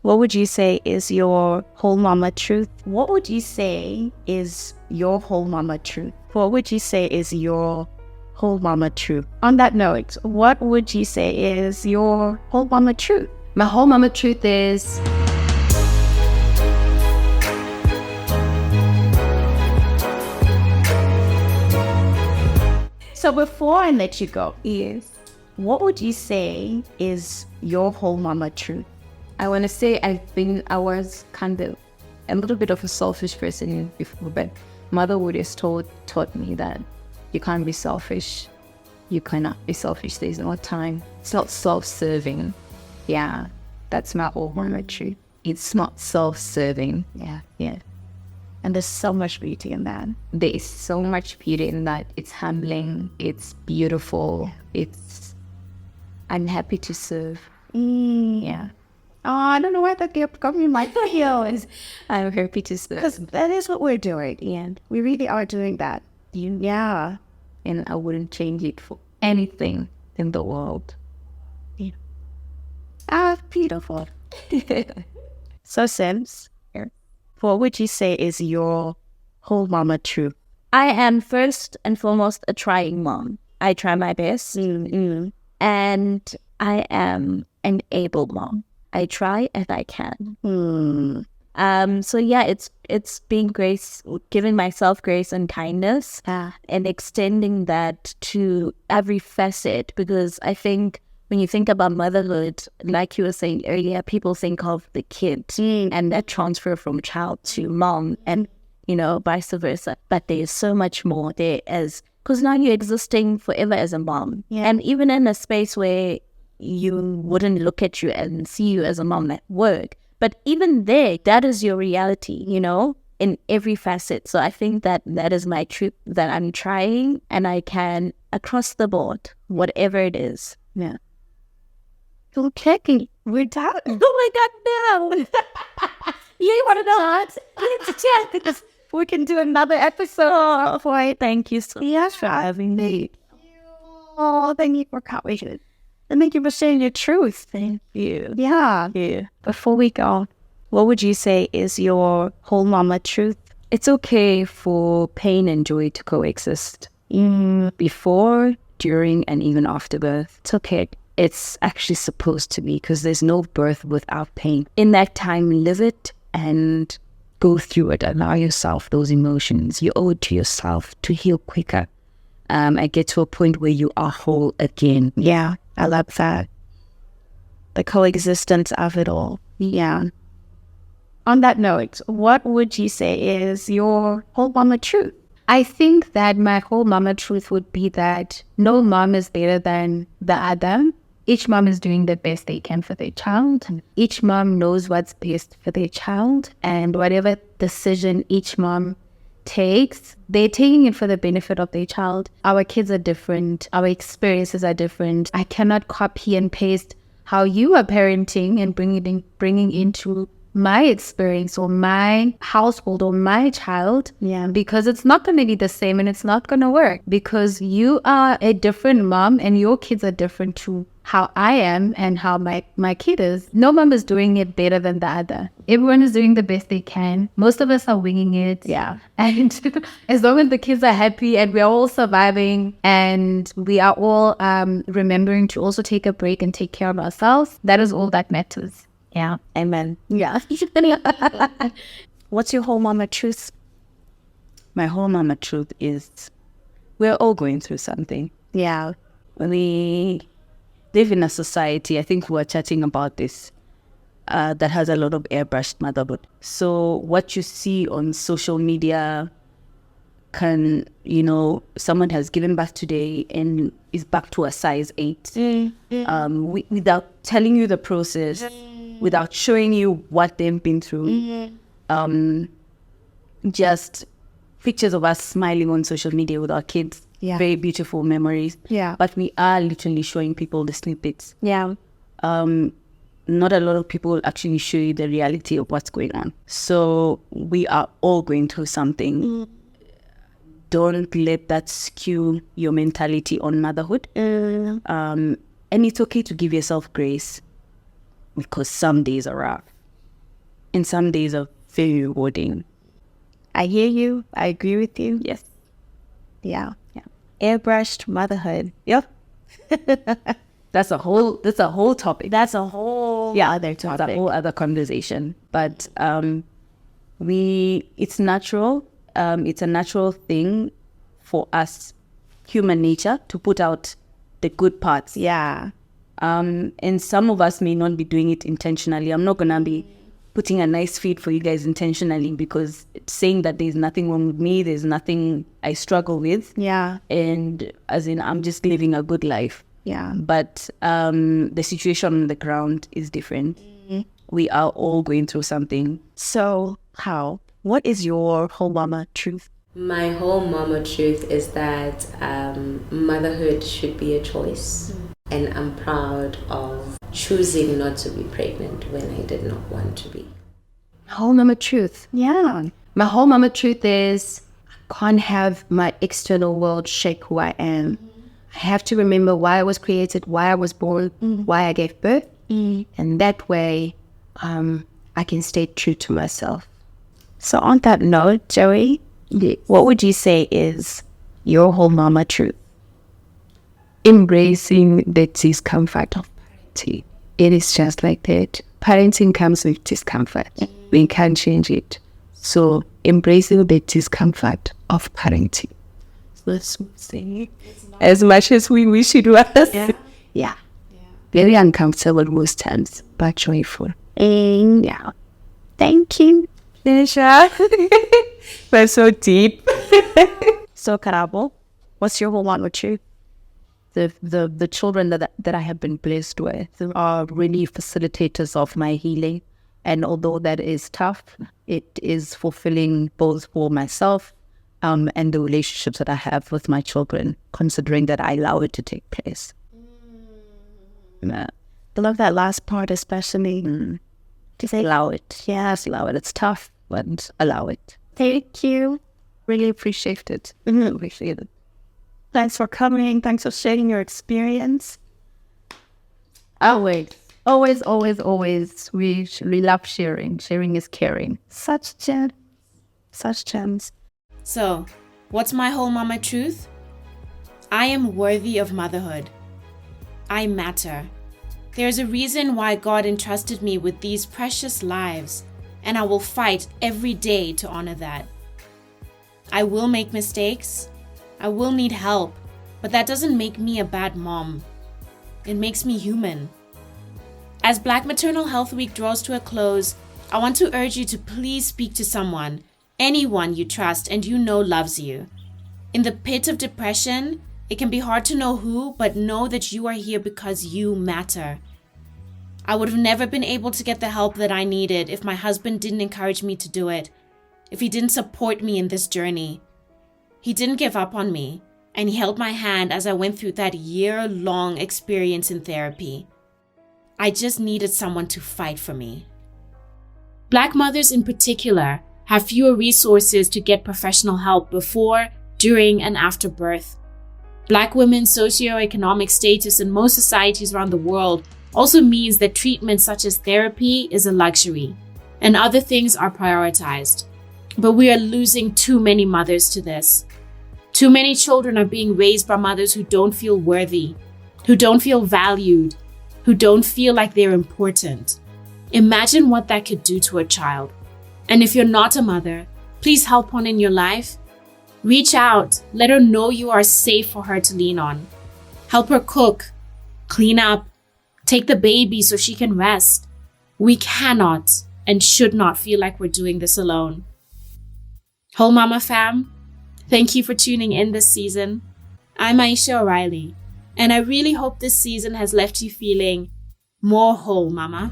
What would you say is your whole mama truth? What would you say is your whole mama truth? What would you say is your whole mama truth? On that note, what would you say is your whole mama truth? My whole mama truth is So before I let you go, yes. what would you say is your whole mama truth? I want to say I was kind of a little bit of a selfish person before, but motherhood has taught me that you can't be selfish. You cannot be selfish. There's no time. It's not self-serving. Yeah, that's my whole mama truth. It's not self-serving. Yeah. And there's so much beauty in that. There is so much beauty in that. It's humbling. It's beautiful. I'm happy to serve. Yeah. Oh, I don't know why that kept coming in my ears. I'm happy to serve. Because that is what we're doing. And we really are doing that. Yeah. And I wouldn't change it for anything in the world. Yeah. Ah, beautiful. So, Sims, what would you say is your whole mama truth? I am first and foremost a trying mom. I try my best. And I am an able mom. I try and I can. So yeah, it's being grace, giving myself grace and kindness, and extending that to every facet. Because I think when you think about motherhood, like you were saying earlier, people think of the kid and that transfer from child to mom, and vice versa. But there's so much more there, because now you're existing forever as a mom, and even in a space where you wouldn't look at you and see you as a mom at work. But even there, that is your reality, in every facet. So I think that is my truth, that I'm trying and I can across the board, whatever it is. Yeah. Okay, we're done. Oh my God, no. You want to know what? We can do another episode. Thank you so much for having me. Oh, thank you for coming. And thank you for sharing your truth. Thank you. Yeah. Before we go, what would you say is your whole mama truth? It's okay for pain and joy to coexist. Before, during, and even after birth. It's okay. It's actually supposed to be, because there's no birth without pain. In that time, live it and go through it. Allow yourself those emotions. You owe it to yourself to heal quicker. And get to a point where you are whole again. Yeah, I love that. The coexistence of it all. Yeah. On that note, what would you say is your whole mama truth? I think that my whole mama truth would be that no mom is better than the other. Each mom is doing the best they can for their child. Each mom knows what's best for their child. And whatever decision each mom takes, they're taking it for the benefit of their child. Our kids are different. Our experiences are different. I cannot copy and paste how you are parenting and bringing into my experience or my household or my child, because it's not going to be the same and it's not going to work, because you are a different mom and your kids are different to how I am and how my kid is. No mom is doing it better than the other. Everyone is doing the best they can. Most of us are winging it. Yeah. And as long as the kids are happy and we're all surviving and we are all remembering to also take a break and take care of ourselves, that is all that matters. Yeah. Amen. Yeah. What's your whole mama truth? My whole mama truth is we're all going through something. Yeah. We live in a society, I think we were chatting about this, that has a lot of airbrushed motherhood. So what you see on social media can, someone has given birth today and is back to a size 8. Without telling you the process, without showing you what they've been through. Just pictures of us smiling on social media with our kids. Yeah. Very beautiful memories. Yeah. But we are literally showing people the snippets. Yeah. Not a lot of people actually show you the reality of what's going on. So we are all going through something. Don't let that skew your mentality on motherhood. And it's okay to give yourself grace, because some days are rough. and some days are very rewarding. I hear you. I agree with you. Yes. Yeah. Airbrushed motherhood. Yep. That's a whole topic. That's a whole other That's a topic. whole other conversation. But it's natural. It's a natural thing for us, human nature, to put out the good parts. Yeah. And some of us may not be doing it intentionally. I'm not gonna be putting a nice feed for you guys intentionally, because it's saying that there's nothing wrong with me, there's nothing I struggle with. Yeah. And as in, I'm just living a good life. Yeah. But the situation on the ground is different. We are all going through something. So, what is your whole mama truth? My whole mama truth is that motherhood should be a choice. And I'm proud of choosing not to be pregnant when I did not want to be. Whole mama truth. Yeah. My whole mama truth is I can't have my external world shape who I am. I have to remember why I was created, why I was born, why I gave birth. And that way, I can stay true to myself. So on that note, Joey, what would you say is your whole mama truth? Embracing the discomfort of parenting. It is just like that. Parenting comes with discomfort. We can't change it. So embracing the discomfort of parenting. Let's say as much as we wish it was. Yeah. Very uncomfortable most times, but joyful. Yeah. Thank you. Aisha. That's so deep. So, Karabo, what's your whole mama truth? The children that I have been blessed with are really facilitators of my healing. And although that is tough, it is fulfilling both for myself and the relationships that I have with my children, considering that I allow it to take place. I love that last part especially. Just allow it. Yes. Allow it. It's tough, but allow it. Thank you. Really appreciate it. Appreciate it. Thanks for coming. Thanks for sharing your experience. Always. We love sharing. Sharing is caring. Such gems. Such gems. So, what's my whole mama truth? I am worthy of motherhood. I matter. There's a reason why God entrusted me with these precious lives, and I will fight every day to honor that. I will make mistakes. I will need help, but that doesn't make me a bad mom. It makes me human. As Black Maternal Health Week draws to a close, I want to urge you to please speak to someone, anyone you trust and you know loves you. In the pit of depression, it can be hard to know who, but know that you are here because you matter. I would have never been able to get the help that I needed if my husband didn't encourage me to do it, if he didn't support me in this journey. He didn't give up on me, and he held my hand as I went through that year-long experience in therapy. I just needed someone to fight for me. Black mothers in particular have fewer resources to get professional help before, during, and after birth. Black women's socioeconomic status in most societies around the world also means that treatment such as therapy is a luxury, and other things are prioritized. But we are losing too many mothers to this. Too many children are being raised by mothers who don't feel worthy, who don't feel valued, who don't feel like they're important. Imagine what that could do to a child. And if you're not a mother, please help one in your life. Reach out, let her know you are safe for her to lean on. Help her cook, clean up, take the baby so she can rest. We cannot and should not feel like we're doing this alone. Whole Mama fam, thank you for tuning in this season. I'm Aisha O'Reilly, and I really hope this season has left you feeling more whole, Mama.